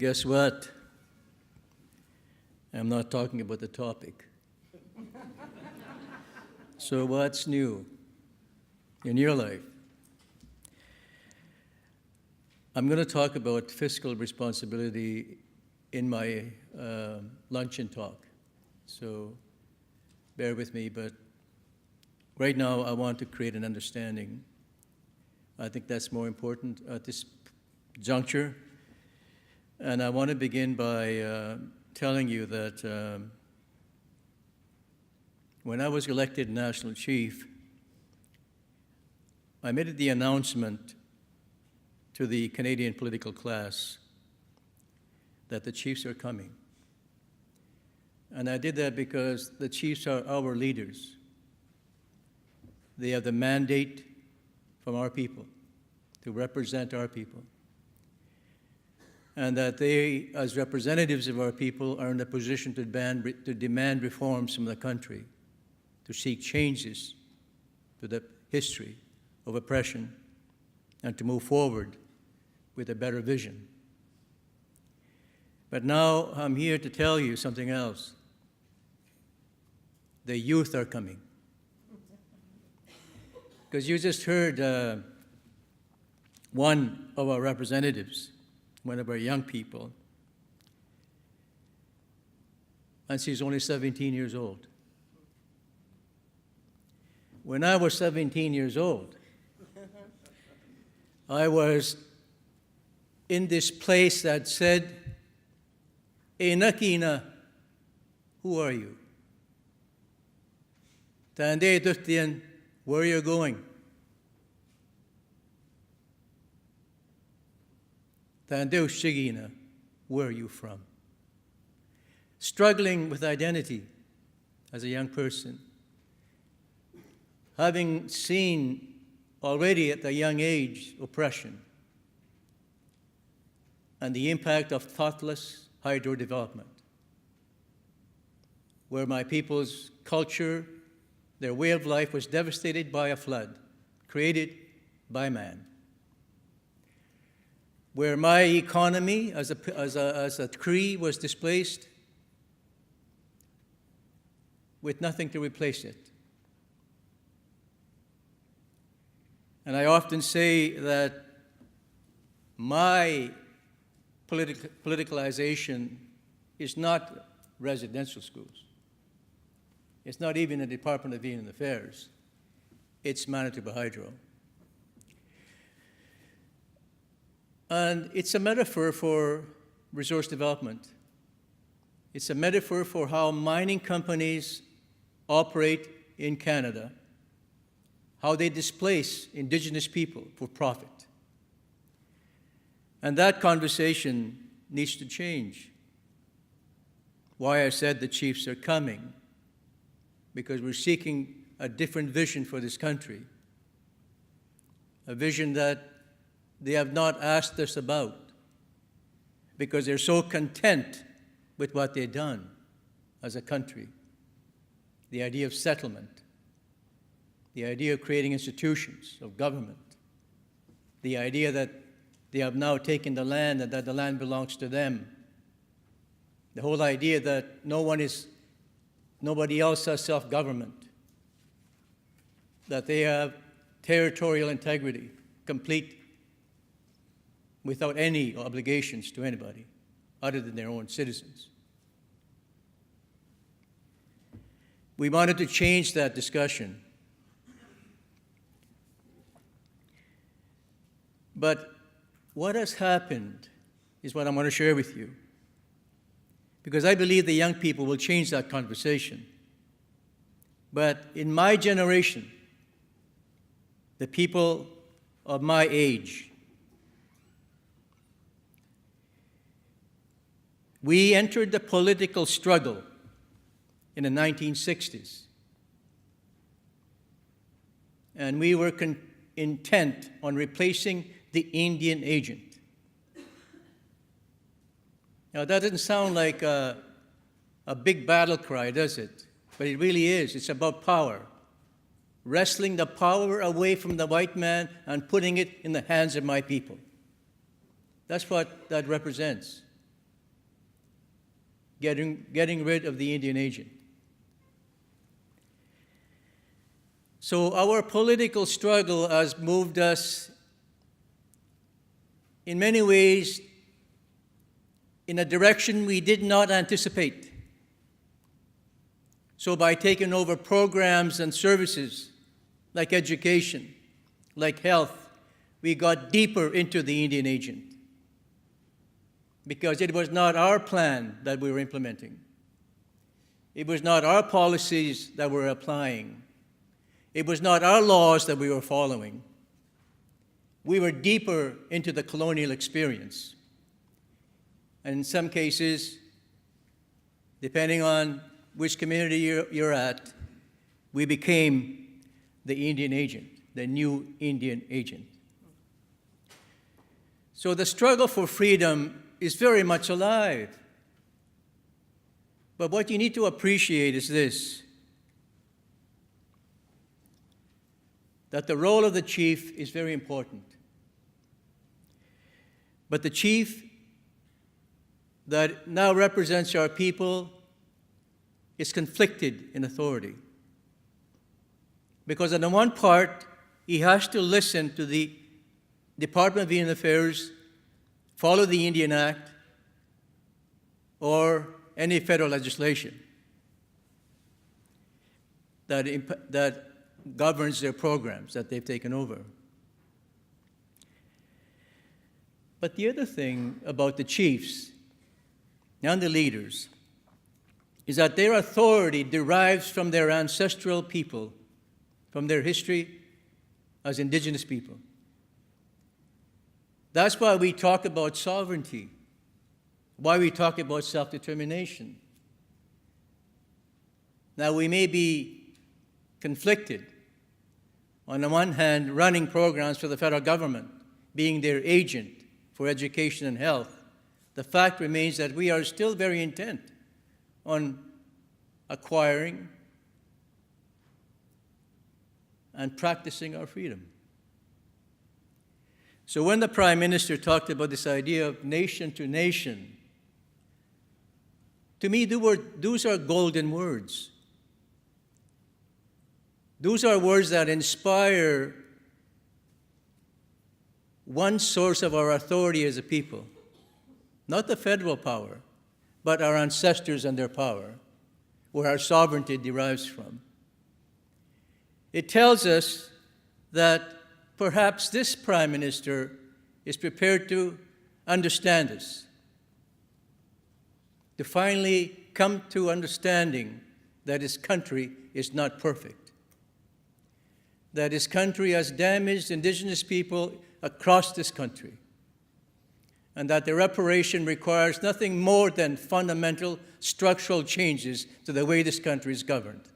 Guess what? I'm not talking about the topic. So what's new in your life? I'm going to talk about fiscal responsibility in my luncheon talk. So bear with me, but right now I want to create an understanding. I think that's more important at this juncture. And I want to begin by telling you that when I was elected national chief, I made the announcement to the Canadian political class that the chiefs are coming. And I did that because the chiefs are our leaders. They have the mandate from our people to represent our people. And that they, as representatives of our people, are in a position to demand reforms from the country, to seek changes to the history of oppression, and to move forward with a better vision. But now I'm here to tell you something else. The youth are coming. Because you just heard one of our representatives, one of our young people, and she's only 17 years old. When I was 17 years old, I was in this place that said, "E nakina, who are you? Tande duttian, where are you going? Tande ushigina, where are you from?" Struggling with identity as a young person, having seen already at a young age oppression and the impact of thoughtless hydro-development, where my people's culture, their way of life was devastated by a flood created by man, where my economy as a Cree was displaced with nothing to replace it. And I often say that my politicalization is not residential schools. It's not even the Department of Indian Affairs. It's Manitoba Hydro. And it's a metaphor for resource development. It's a metaphor for how mining companies operate in Canada, how they displace Indigenous people for profit. And that conversation needs to change. Why I said the chiefs are coming, because we're seeking a different vision for this country, a vision that they have not asked us about, because they're so content with what they've done as a country. The idea of settlement, the idea of creating institutions of government, the idea that they have now taken the land and that the land belongs to them, the whole idea that nobody else has self-government, that they have territorial integrity, complete, without any obligations to anybody other than their own citizens. We wanted to change that discussion. But what has happened is what I want to share with you, because I believe the young people will change that conversation. But in my generation, the people of my age, we entered the political struggle in the 1960s. And we were intent on replacing the Indian agent. Now, that doesn't sound like a big battle cry, does it? But it really is. It's about power. Wresting the power away from the white man and putting it in the hands of my people. That's what that represents. getting rid of the Indian agent. So our political struggle has moved us in many ways in a direction we did not anticipate. So by taking over programs and services like education, like health, we got deeper into the Indian agent because it was not our plan that we were implementing. It was not our policies that we were applying. It was not our laws that we were following. We were deeper into the colonial experience. And in some cases, depending on which community you're at, we became the Indian agent, the new Indian agent. So the struggle for freedom is very much alive. But what you need to appreciate is this, that the role of the chief is very important. But the chief that now represents our people is conflicted in authority. Because on the one part, he has to listen to the Department of Indian Affairs, follow the Indian Act, or any federal legislation that governs their programs that they've taken over. But the other thing about the chiefs and the leaders is that their authority derives from their ancestral people, from their history as indigenous people. That's why we talk about sovereignty, why we talk about self-determination. Now, we may be conflicted, on the one hand, running programs for the federal government, being their agent for education and health. The fact remains that we are still very intent on acquiring and practicing our freedom. So when the Prime Minister talked about this idea of nation to nation, to me, those are golden words. Those are words that inspire one source of our authority as a people, not the federal power, but our ancestors and their power, where our sovereignty derives from. It tells us that perhaps this Prime Minister is prepared to understand us, to finally come to understanding that his country is not perfect, that his country has damaged indigenous people across this country, and that the reparation requires nothing more than fundamental structural changes to the way this country is governed.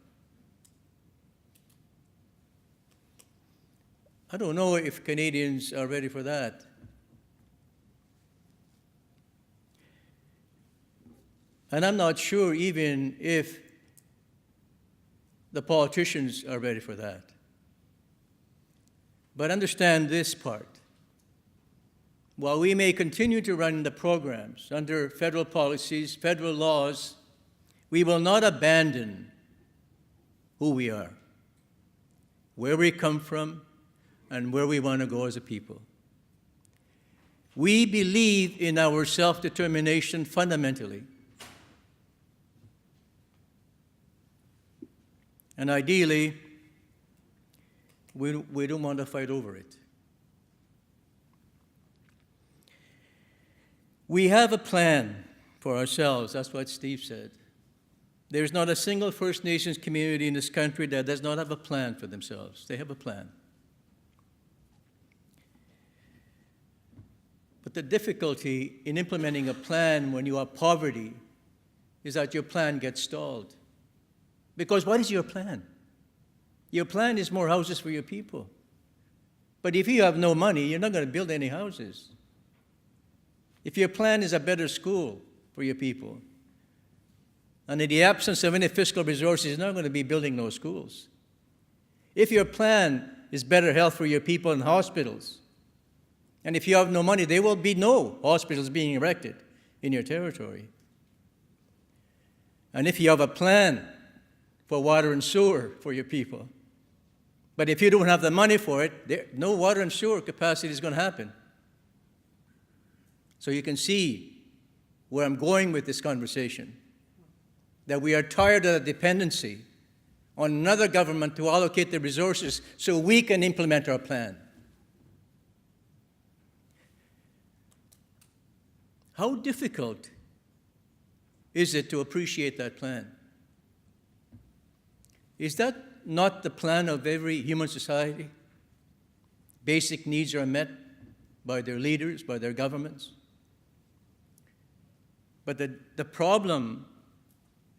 I don't know if Canadians are ready for that. And I'm not sure even if the politicians are ready for that. But understand this part. While we may continue to run the programs under federal policies, federal laws, we will not abandon who we are, where we come from, and where we want to go as a people. We believe in our self-determination fundamentally. And ideally, we don't want to fight over it. We have a plan for ourselves. That's what Steve said. There's not a single First Nations community in this country that does not have a plan for themselves. They have a plan. But the difficulty in implementing a plan when you have poverty is that your plan gets stalled. Because what is your plan? Your plan is more houses for your people. But if you have no money, you're not going to build any houses. If your plan is a better school for your people, and in the absence of any fiscal resources, you're not going to be building those schools. If your plan is better health for your people in hospitals, and if you have no money, there will be no hospitals being erected in your territory. and if you have a plan for water and sewer for your people, but if you don't have the money for it, no water and sewer capacity is going to happen. So you can see where I'm going with this conversation, that we are tired of the dependency on another government to allocate the resources so we can implement our plan. How difficult is it to appreciate that plan? Is that not the plan of every human society? Basic needs are met by their leaders, by their governments. But the problem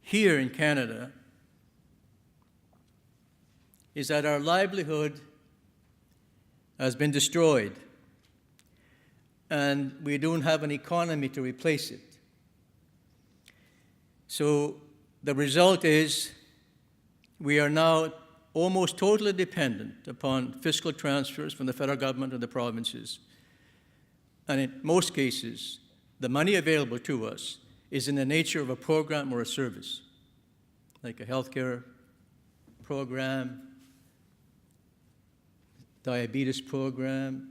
here in Canada is that our livelihood has been destroyed, and we don't have an economy to replace it. So the result is we are now almost totally dependent upon fiscal transfers from the federal government and the provinces. And in most cases, the money available to us is in the nature of a program or a service, like a healthcare program, diabetes program.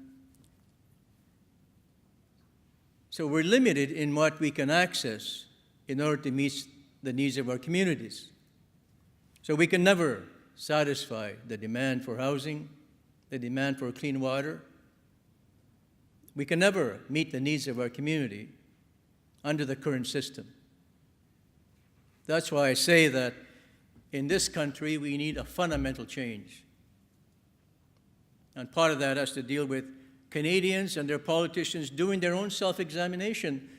So we're limited in what we can access in order to meet the needs of our communities. So we can never satisfy the demand for housing, the demand for clean water. We can never meet the needs of our community under the current system. That's why I say that in this country we need a fundamental change. And part of that has to deal with Canadians and their politicians doing their own self-examination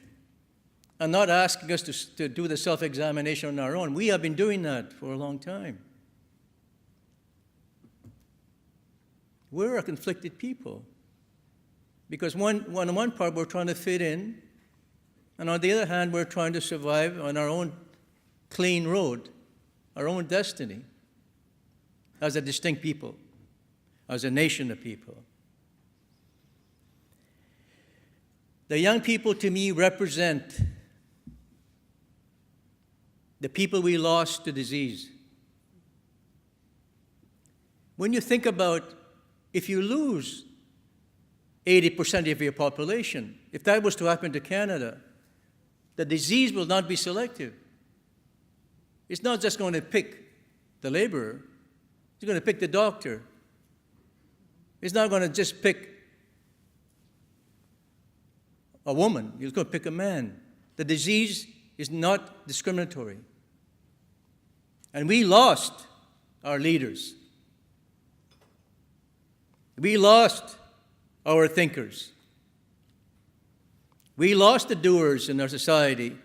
and not asking us to do the self-examination on our own. We have been doing that for a long time. We're a conflicted people because on one part we're trying to fit in, and on the other hand we're trying to survive on our own clean road, our own destiny as a distinct people, as a nation of people. The young people, to me, represent the people we lost to disease. When you think about if you lose 80% of your population, if that was to happen to Canada, the disease will not be selective. It's not just going to pick the laborer, it's going to pick the doctor. It's not going to just pick a woman, it's going to pick a man. The disease is not discriminatory. And we lost our leaders. We lost our thinkers. We lost the doers in our society,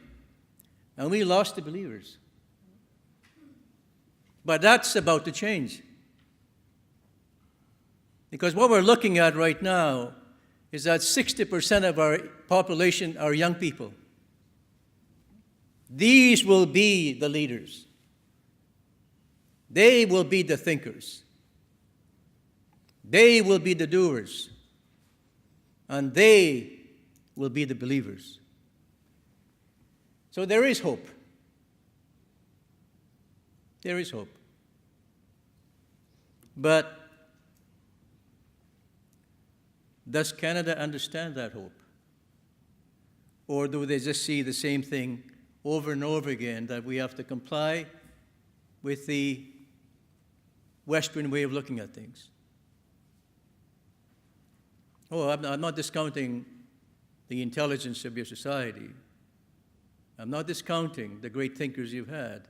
and we lost the believers. But that's about to change. Because what we're looking at right now is that 60% of our population are young people. These will be the leaders. They will be the thinkers. They will be the doers. And they will be the believers. So there is hope. There is hope. But does Canada understand that hope? Or do they just see the same thing over and over again, that we have to comply with the Western way of looking at things? Oh, I'm not discounting the intelligence of your society. I'm not discounting the great thinkers you've had.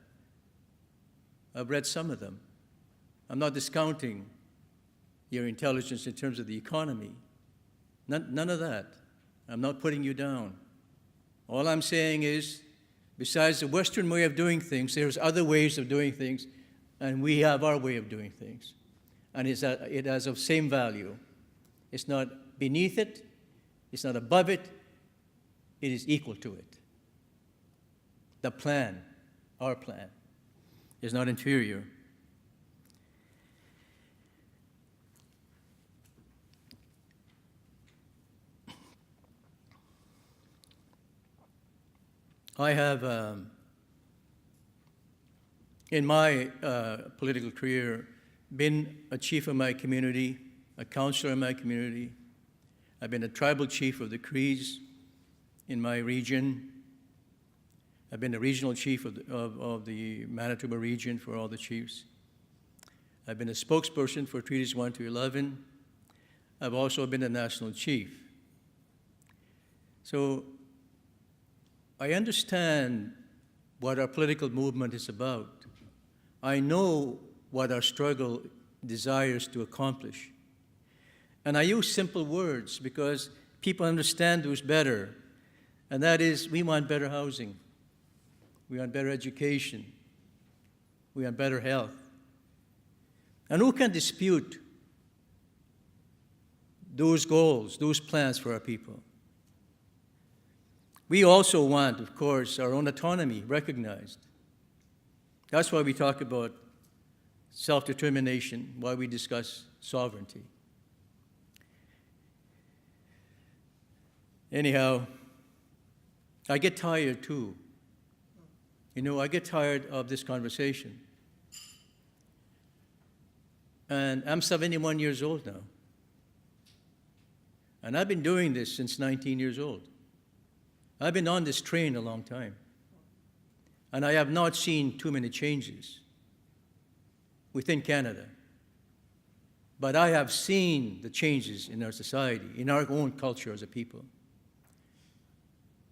I've read some of them. I'm not discounting your intelligence in terms of the economy. None of that. I'm not putting you down. All I'm saying is, besides the Western way of doing things, there's other ways of doing things, and we have our way of doing things. And it has the same value. It's not beneath it, it's not above it, it is equal to it. The plan, our plan, is not inferior. I have in my political career, been a chief of my community, a counselor in my community. I've been a tribal chief of the Crees in my region. I've been a regional chief of the Manitoba region for all the chiefs. I've been a spokesperson for Treaties 1 to 11. I've also been a national chief. So I understand what our political movement is about. I know what our struggle desires to accomplish. And I use simple words because people understand those better. And that is, we want better housing. We want better education. We want better health. And who can dispute those goals, those plans for our people? We also want, of course, our own autonomy recognized. That's why we talk about self-determination, why we discuss sovereignty. Anyhow, I get tired too. I get tired of this conversation. And I'm 71 years old now. And I've been doing this since 19 years old. I've been on this train a long time. And I have not seen too many changes within Canada. But I have seen the changes in our society, in our own culture as a people.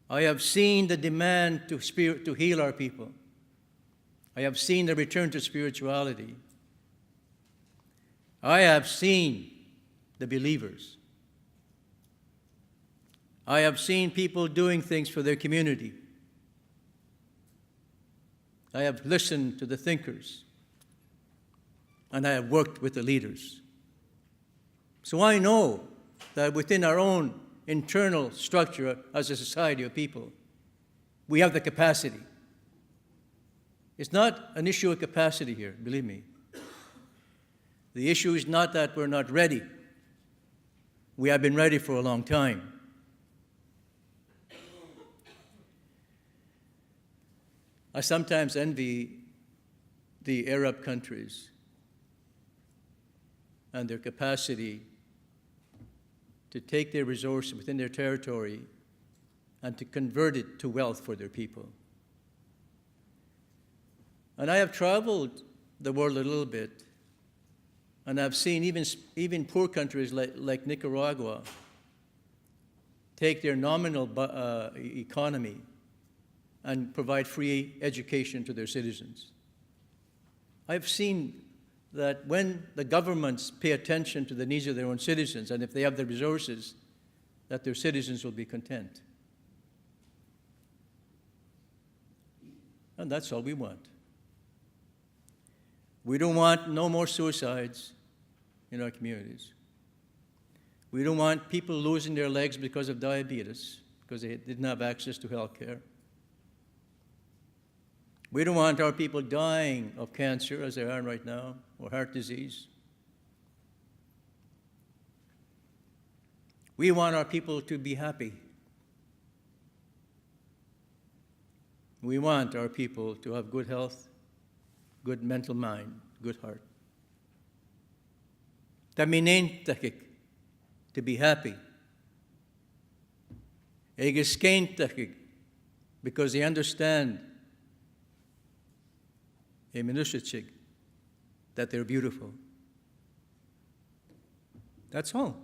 I have seen the demand to heal our people. I have seen the return to spirituality. I have seen the believers. I have seen people doing things for their community. I have listened to the thinkers. And I have worked with the leaders. So I know that within our own internal structure as a society of people, we have the capacity. It's not an issue of capacity here, believe me. The issue is not that we're not ready. We have been ready for a long time. I sometimes envy the Arab countries and their capacity to take their resources within their territory and to convert it to wealth for their people. And I have traveled the world a little bit, and I've seen even poor countries like Nicaragua take their nominal economy and provide free education to their citizens. I've seen that when the governments pay attention to the needs of their own citizens, and if they have the resources, that their citizens will be content. And that's all we want. We don't want no more suicides in our communities. We don't want people losing their legs because of diabetes, because they didn't have access to health care. We don't want our people dying of cancer, as they are right now, or heart disease. We want our people to be happy. We want our people to have good health, good mental mind, good heart. Taminentakik, to be happy. Egeskentakik, because they understand that they're beautiful. That's all.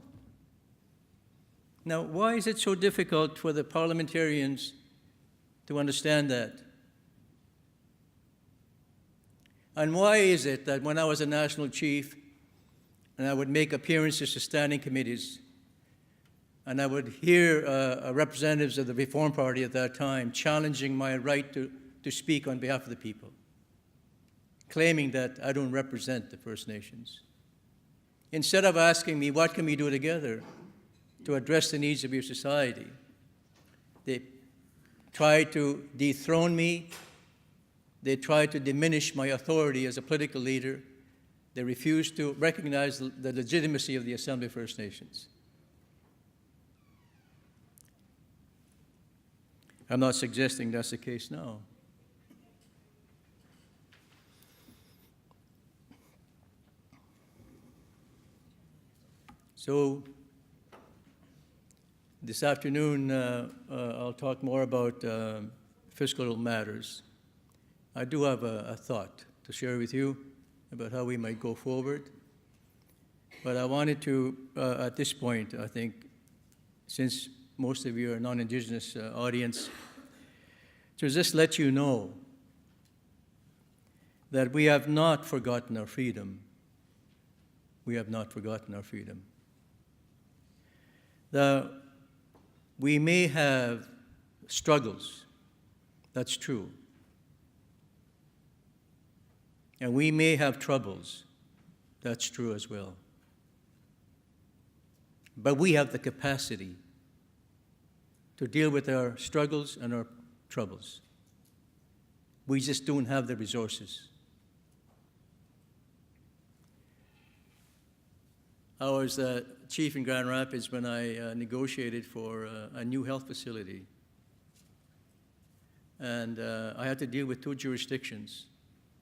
Now, why is it so difficult for the parliamentarians to understand that? And why is it that when I was a national chief and I would make appearances to standing committees and I would hear representatives of the Reform Party at that time challenging my right to speak on behalf of the people, claiming that I don't represent the First Nations. Instead of asking me, what can we do together to address the needs of your society, they tried to dethrone me. They tried to diminish my authority as a political leader. They refused to recognize the legitimacy of the Assembly of First Nations. I'm not suggesting that's the case now. So this afternoon, I'll talk more about fiscal matters. I do have a thought to share with you about how we might go forward. But I wanted to, at this point, I think, since most of you are non-Indigenous audience, to just let you know that we have not forgotten our freedom. We have not forgotten our freedom. We may have struggles, that's true. And we may have troubles, that's true as well. But we have the capacity to deal with our struggles and our troubles. We just don't have the resources. I was chief in Grand Rapids when I negotiated for a new health facility. And I had to deal with two jurisdictions,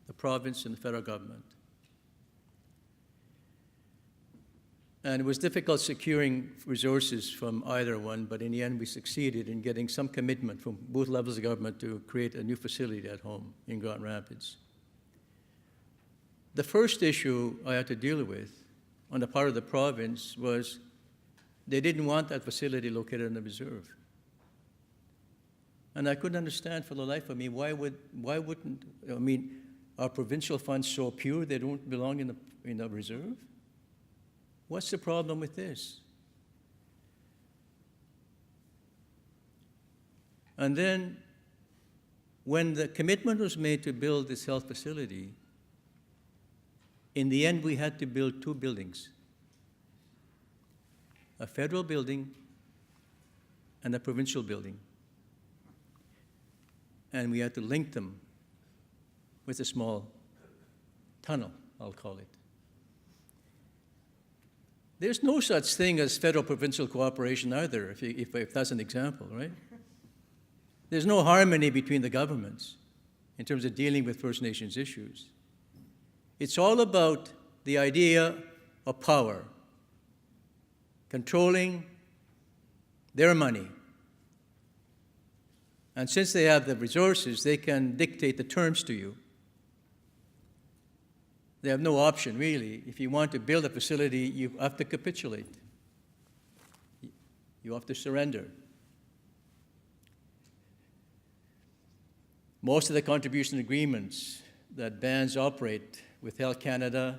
the province and the federal government. And it was difficult securing resources from either one, but in the end we succeeded in getting some commitment from both levels of government to create a new facility at home in Grand Rapids. The first issue I had to deal with on the part of the province was they didn't want that facility located in the reserve. And I couldn't understand for the life of me, why wouldn't, I mean, are provincial funds so pure they don't belong in the reserve? What's the problem with this? And then, when the commitment was made to build this health facility, in the end we had to build two buildings, a federal building and a provincial building. And we had to link them with a small tunnel, I'll call it. There's no such thing as federal-provincial cooperation either, if that's an example, right? There's no harmony between the governments in terms of dealing with First Nations issues. It's all about the idea of power, controlling their money. And since they have the resources, they can dictate the terms to you. They have no option, really. If you want to build a facility, you have to capitulate. You have to surrender. Most of the contribution agreements that bands operate with Health Canada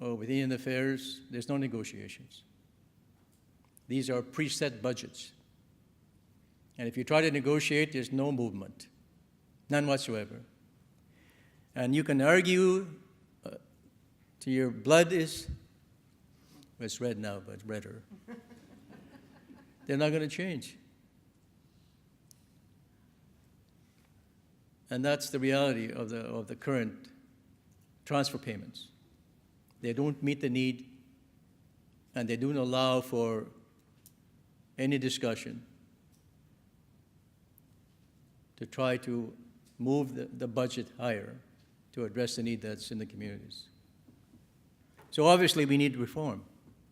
or with Indian Affairs, there's no negotiations. These are preset budgets. And if you try to negotiate, there's no movement, none whatsoever. And you can argue till your blood is, well, it's red now, but it's redder. They're not going to change. And that's the reality of the current transfer payments. They don't meet the need, and they don't allow for any discussion to try to move the budget higher to address the need that's in the communities. So obviously we need reform,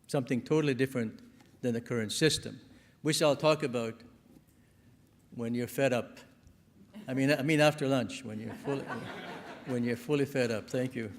something totally different than the current system, which I'll talk about when you're fed up. I mean after lunch, when you're fully fed up. Thank you.